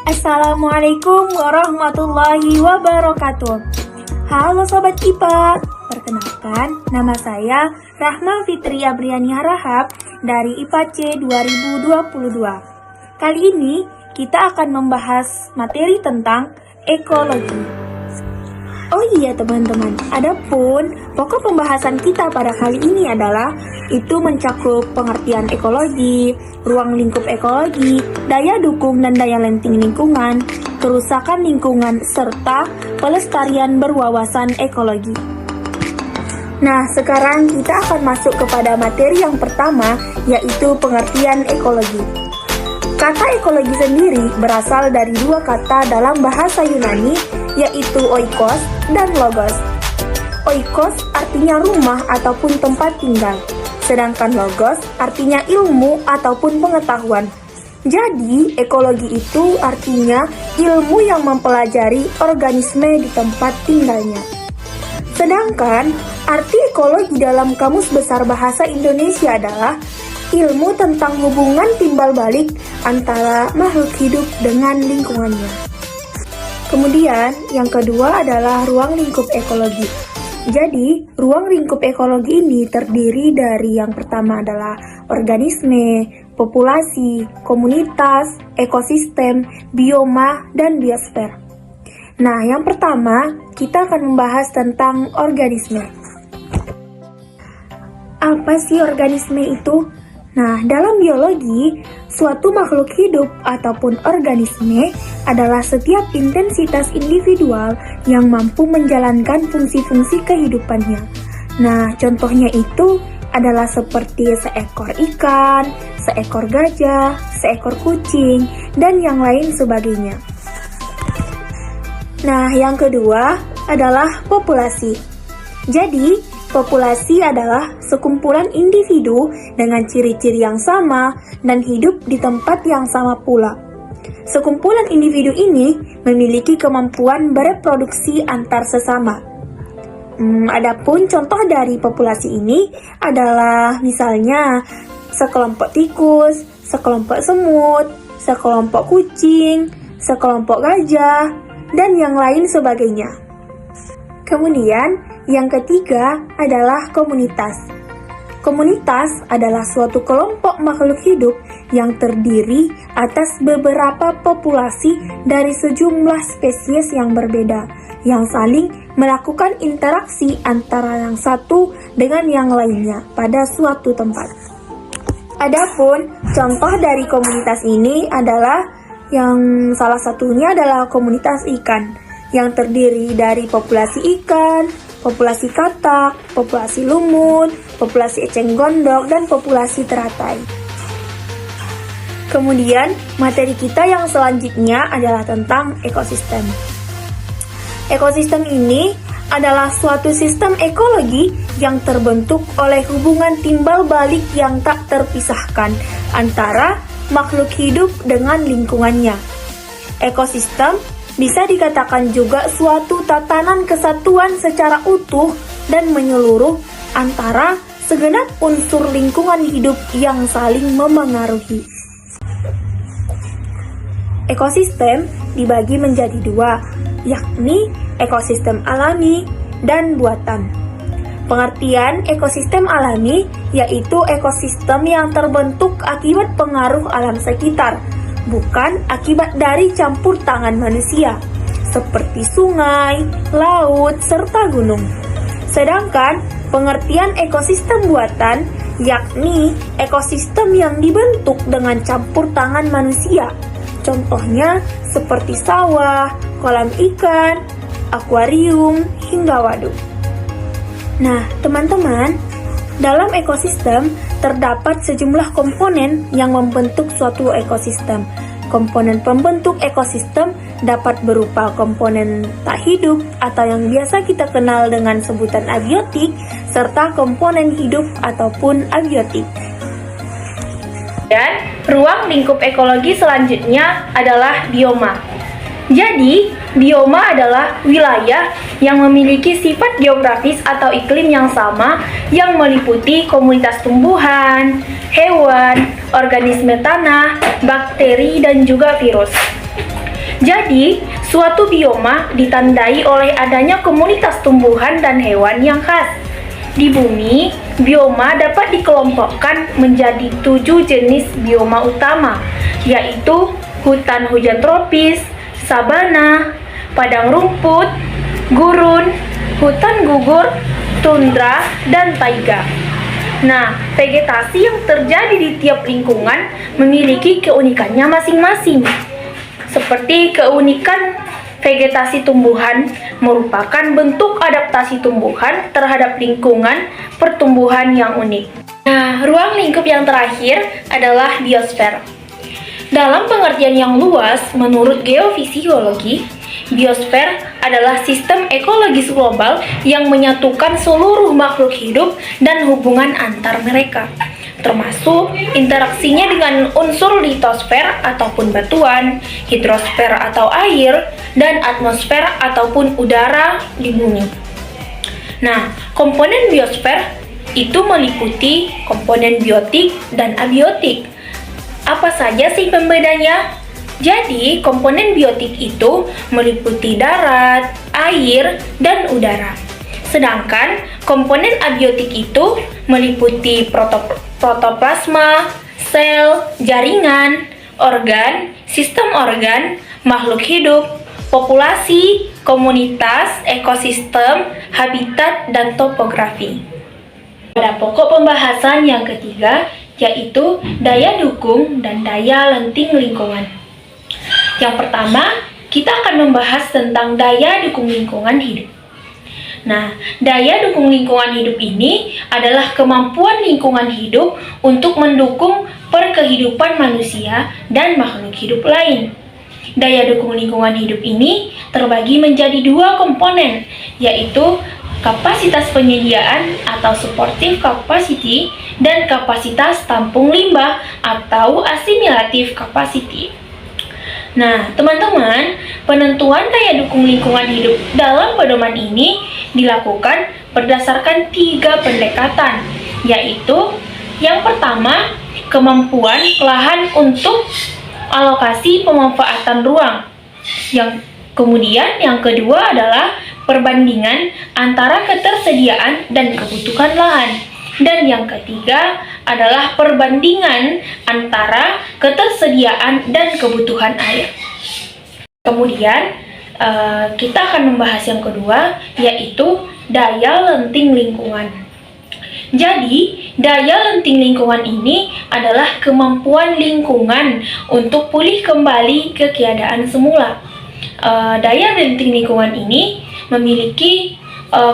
Assalamualaikum warahmatullahi wabarakatuh. Halo Sobat IPA, perkenalkan nama saya Rahma Fitri Abriani Harahap dari IPA C 2022. Kali ini kita akan membahas materi tentang ekologi. Oh iya teman-teman, adapun pokok pembahasan kita pada kali ini adalah itu mencakup pengertian ekologi, ruang lingkup ekologi, daya dukung dan daya lenting lingkungan, kerusakan lingkungan, serta pelestarian berwawasan ekologi. Nah, sekarang kita akan masuk kepada materi yang pertama, yaitu pengertian ekologi. Kata ekologi sendiri berasal dari dua kata dalam bahasa Yunani, yaitu oikos dan logos. Oikos artinya rumah ataupun tempat tinggal, sedangkan logos artinya ilmu ataupun pengetahuan. Jadi, ekologi itu artinya ilmu yang mempelajari organisme di tempat tinggalnya. Sedangkan, arti ekologi dalam Kamus Besar Bahasa Indonesia adalah ilmu tentang hubungan timbal balik antara makhluk hidup dengan lingkungannya. Kemudian, yang kedua adalah ruang lingkup ekologi. Jadi, ruang lingkup ekologi ini terdiri dari yang pertama adalah organisme, populasi, komunitas, ekosistem, bioma, dan biosfer. Nah, yang pertama, kita akan membahas tentang organisme. Apa sih organisme itu? Nah, dalam biologi, suatu makhluk hidup ataupun organisme adalah setiap intensitas individual yang mampu menjalankan fungsi-fungsi kehidupannya. Nah, contohnya itu adalah seperti seekor ikan, seekor gajah, seekor kucing, dan yang lain sebagainya. Nah, yang kedua adalah populasi. Jadi, populasi adalah sekumpulan individu dengan ciri-ciri yang sama dan hidup di tempat yang sama pula. Sekumpulan individu ini memiliki kemampuan bereproduksi antar sesama. Adapun contoh dari populasi ini adalah misalnya sekelompok tikus, sekelompok semut, sekelompok kucing, sekelompok gajah, dan yang lain sebagainya. Kemudian, yang ketiga adalah komunitas. Komunitas adalah suatu kelompok makhluk hidup yang terdiri atas beberapa populasi dari sejumlah spesies yang berbeda, yang saling melakukan interaksi antara yang satu dengan yang lainnya pada suatu tempat. Adapun contoh dari komunitas ini adalah yang salah satunya adalah komunitas ikan, yang terdiri dari populasi ikan, populasi katak, populasi lumut, populasi eceng gondok, dan populasi teratai. Kemudian, materi kita yang selanjutnya adalah tentang ekosistem. Ekosistem ini adalah suatu sistem ekologi yang terbentuk oleh hubungan timbal balik yang tak terpisahkan antara makhluk hidup dengan lingkungannya. Ekosistem bisa dikatakan juga suatu tatanan kesatuan secara utuh dan menyeluruh antara segenap unsur lingkungan hidup yang saling memengaruhi. Ekosistem dibagi menjadi dua, yakni ekosistem alami dan buatan. Pengertian ekosistem alami yaitu ekosistem yang terbentuk akibat pengaruh alam sekitar, bukan akibat dari campur tangan manusia, seperti sungai, laut, serta gunung. Sedangkan pengertian ekosistem buatan yakni ekosistem yang dibentuk dengan campur tangan manusia. Contohnya seperti sawah, kolam ikan, akuarium, hingga waduk. Nah, teman-teman, dalam ekosistem terdapat sejumlah komponen yang membentuk suatu ekosistem. Komponen pembentuk ekosistem dapat berupa komponen tak hidup atau yang biasa kita kenal dengan sebutan abiotik, serta komponen hidup ataupun abiotik. Dan ruang lingkup ekologi selanjutnya adalah bioma. Jadi, bioma adalah wilayah yang memiliki sifat geografis atau iklim yang sama yang meliputi komunitas tumbuhan, hewan, organisme tanah, bakteri, dan juga virus. Jadi, suatu bioma ditandai oleh adanya komunitas tumbuhan dan hewan yang khas. Di bumi, bioma dapat dikelompokkan menjadi 7 jenis bioma utama, yaitu hutan hujan tropis, sabana, padang rumput, gurun, hutan gugur, tundra, dan taiga. Nah, vegetasi yang terjadi di tiap lingkungan memiliki keunikannya masing-masing. Seperti keunikan vegetasi tumbuhan merupakan bentuk adaptasi tumbuhan terhadap lingkungan pertumbuhan yang unik. Nah, ruang lingkup yang terakhir adalah biosfer. Dalam pengertian yang luas, menurut geofisiologi, biosfer adalah sistem ekologis global yang menyatukan seluruh makhluk hidup dan hubungan antar mereka, termasuk interaksinya dengan unsur litosfer ataupun batuan, hidrosfer atau air, dan atmosfer ataupun udara di bumi. Nah, komponen biosfer itu meliputi komponen biotik dan abiotik. Apa saja sih pembedanya? Jadi, komponen biotik itu meliputi darat, air, dan udara. Sedangkan komponen abiotik itu meliputi protoplasma, sel, jaringan, organ, sistem organ, makhluk hidup, populasi, komunitas, ekosistem, habitat, dan topografi. Pada pokok pembahasan yang ketiga, yaitu daya dukung dan daya lenting lingkungan. Yang pertama, kita akan membahas tentang daya dukung lingkungan hidup. Nah, daya dukung lingkungan hidup ini adalah kemampuan lingkungan hidup untuk mendukung perkehidupan manusia dan makhluk hidup lain. Daya dukung lingkungan hidup ini terbagi menjadi 2 komponen, yaitu kapasitas penyediaan atau supportive capacity dan kapasitas tampung limbah atau assimilative capacity. Nah, teman-teman, penentuan daya dukung lingkungan hidup dalam pedoman ini dilakukan berdasarkan 3 pendekatan, yaitu yang pertama, kemampuan lahan untuk alokasi pemanfaatan ruang. Yang kedua adalah perbandingan antara ketersediaan dan kebutuhan lahan. Dan yang ketiga adalah perbandingan antara ketersediaan dan kebutuhan air. Kemudian kita akan membahas yang kedua, yaitu daya lenting lingkungan. Jadi, daya lenting lingkungan ini adalah kemampuan lingkungan untuk pulih kembali ke keadaan semula. Daya lenting lingkungan ini memiliki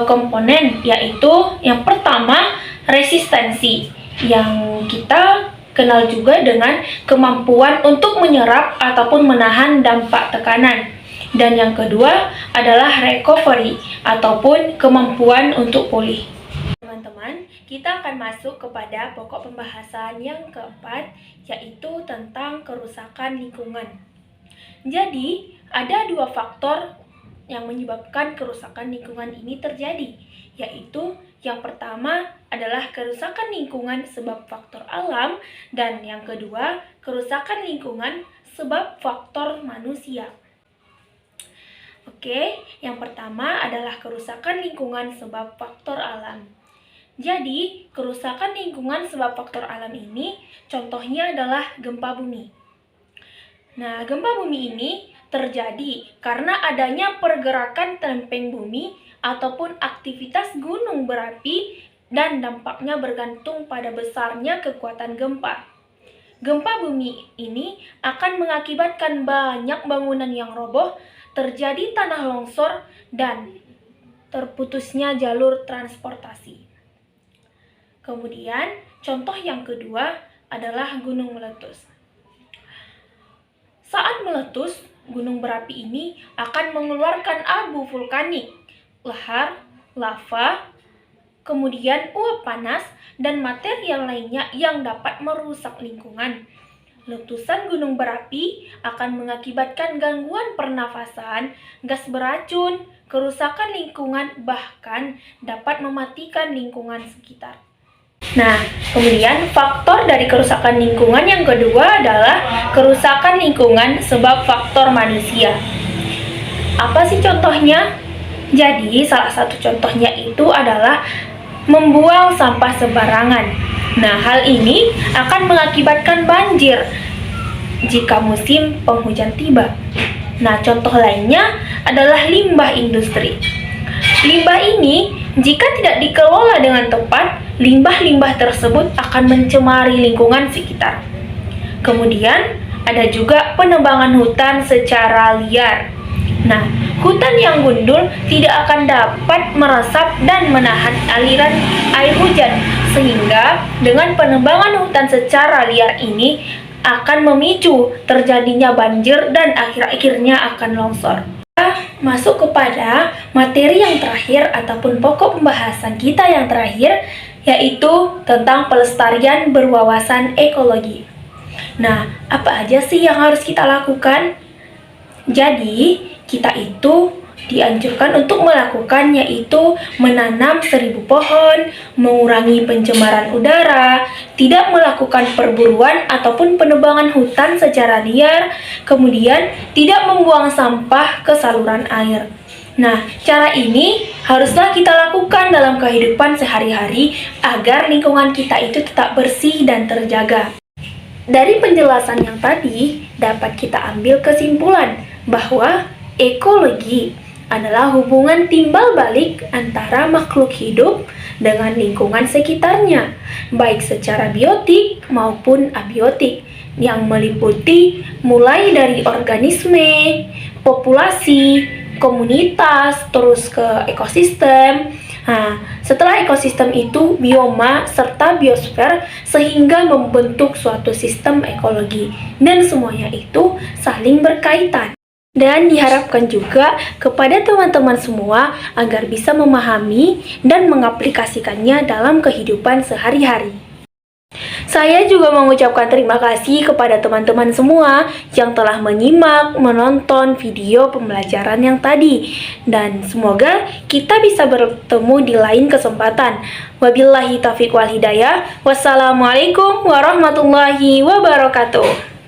komponen, yaitu yang pertama, resistensi, yang kita kenal juga dengan kemampuan untuk menyerap ataupun menahan dampak tekanan. Dan yang kedua adalah recovery ataupun kemampuan untuk pulih. Teman-teman, kita akan masuk kepada pokok pembahasan yang keempat, yaitu tentang kerusakan lingkungan. Jadi, ada 2 faktor yang menyebabkan kerusakan lingkungan ini terjadi, yaitu yang pertama adalah kerusakan lingkungan sebab faktor alam, dan yang kedua, kerusakan lingkungan sebab faktor manusia. Oke, yang pertama adalah kerusakan lingkungan sebab faktor alam. Jadi, kerusakan lingkungan sebab faktor alam ini contohnya adalah gempa bumi. Nah, gempa bumi ini terjadi karena adanya pergerakan lempeng bumi ataupun aktivitas gunung berapi, dan dampaknya bergantung pada besarnya kekuatan gempa. Gempa bumi ini akan mengakibatkan banyak bangunan yang roboh, terjadi tanah longsor, dan terputusnya jalur transportasi. Kemudian, contoh yang kedua adalah gunung meletus. Saat meletus, gunung berapi ini akan mengeluarkan abu vulkanik, lahar, lava, kemudian uap panas, dan material lainnya yang dapat merusak lingkungan. Letusan gunung berapi akan mengakibatkan gangguan pernafasan, gas beracun, kerusakan lingkungan, bahkan dapat mematikan lingkungan sekitar. Nah, kemudian faktor dari kerusakan lingkungan yang kedua adalah kerusakan lingkungan sebab faktor manusia. Apa sih contohnya? Jadi, salah satu contohnya itu adalah membuang sampah sembarangan. Nah, hal ini akan mengakibatkan banjir jika musim penghujan tiba. Nah, contoh lainnya adalah limbah industri. Limbah ini jika tidak dikelola dengan tepat, limbah-limbah tersebut akan mencemari lingkungan sekitar. Kemudian, ada juga penebangan hutan secara liar. Nah, hutan yang gundul tidak akan dapat meresap dan menahan aliran air hujan, sehingga dengan penebangan hutan secara liar ini akan memicu terjadinya banjir dan akhir-akhirnya akan longsor. Masuk kepada materi yang terakhir ataupun pokok pembahasan kita yang terakhir, yaitu tentang pelestarian berwawasan ekologi. Nah, apa aja sih yang harus kita lakukan? Jadi, kita itu dianjurkan untuk melakukan yaitu menanam 1000 pohon, mengurangi pencemaran udara, tidak melakukan perburuan ataupun penebangan hutan secara liar, kemudian tidak membuang sampah ke saluran air. Nah, cara ini haruslah kita lakukan dalam kehidupan sehari-hari agar lingkungan kita itu tetap bersih dan terjaga. Dari penjelasan yang tadi, dapat kita ambil kesimpulan bahwa ekologi adalah hubungan timbal balik antara makhluk hidup dengan lingkungan sekitarnya, baik secara biotik maupun abiotik, yang meliputi mulai dari organisme, populasi, komunitas, terus ke ekosistem. Nah, setelah ekosistem itu bioma serta biosfer sehingga membentuk suatu sistem ekologi, dan semuanya itu saling berkaitan. Dan diharapkan juga kepada teman-teman semua agar bisa memahami dan mengaplikasikannya dalam kehidupan sehari-hari. Saya juga mengucapkan terima kasih kepada teman-teman semua yang telah menyimak, menonton video pembelajaran yang tadi. Dan semoga kita bisa bertemu di lain kesempatan. Wabillahi taufiq wal hidayah. Wassalamualaikum warahmatullahi wabarakatuh.